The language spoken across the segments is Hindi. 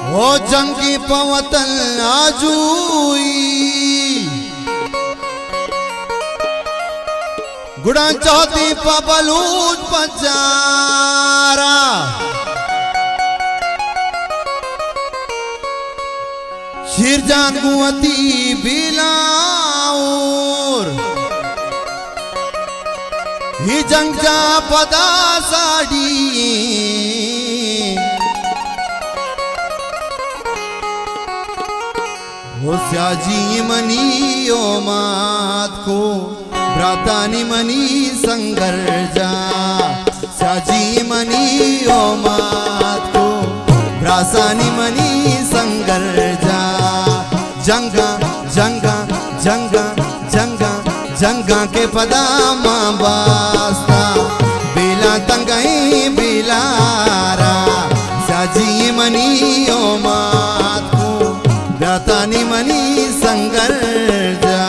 हो जंगी पवतन आजूई गुड़ा चौथी पबलूज पचारा शिरजान गुवती बिलाऊर ही जंगजा पदा साड़ी हो स्याजी मनी ओ मात को भ्रातानी मनी संगर्जा स्याजी मनी ओ मात को भ्रासानी मनी संगर्जा जंगा जंगा जंगा जंगा जंगा के पदा मां बास्ता बेला तंगई बिलारा स्याजी मनी ओ मात को भ्रातानी मनी संगर्जा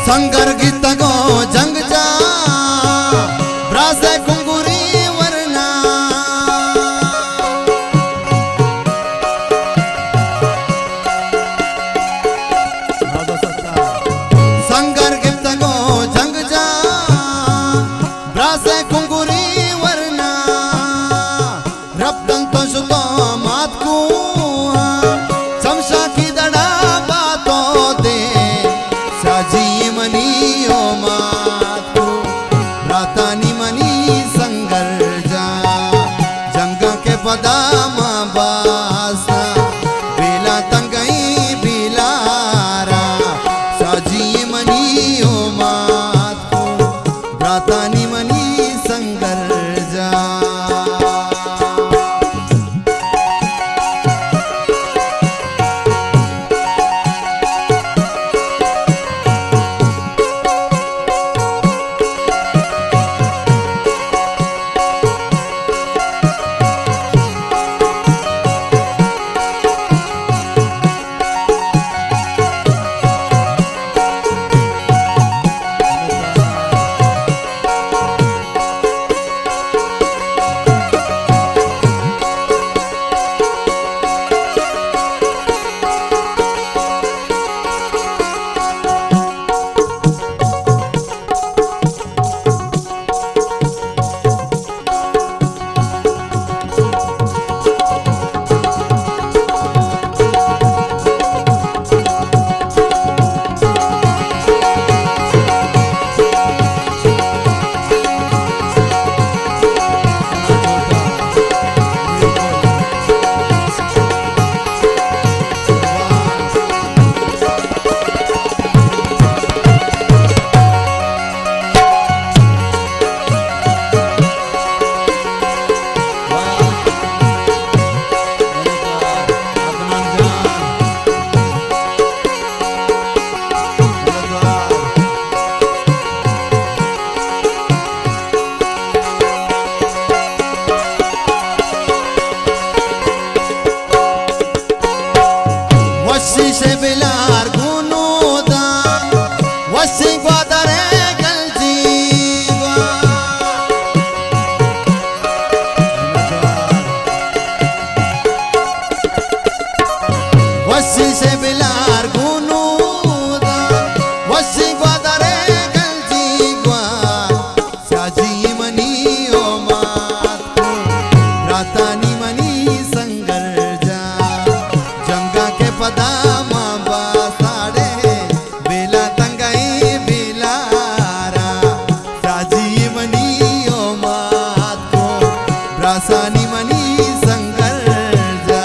संगर गीत गो जंग जा ब्रासे कुंगुरी वरना संगर गीत गो जंग जा ब्रासे कुंगुरी वरना रब्दन तो सुतो मात को समशा की दड़ा बातों दे साजी मनी ओ मात को भ्रातानी मनी संगर्जा जंगा के पदा मां बासा बेला तंगई बिलारा साजी मनी ओ मात को भ्रातानी मनी संगर्जा सानी मनी संगर जा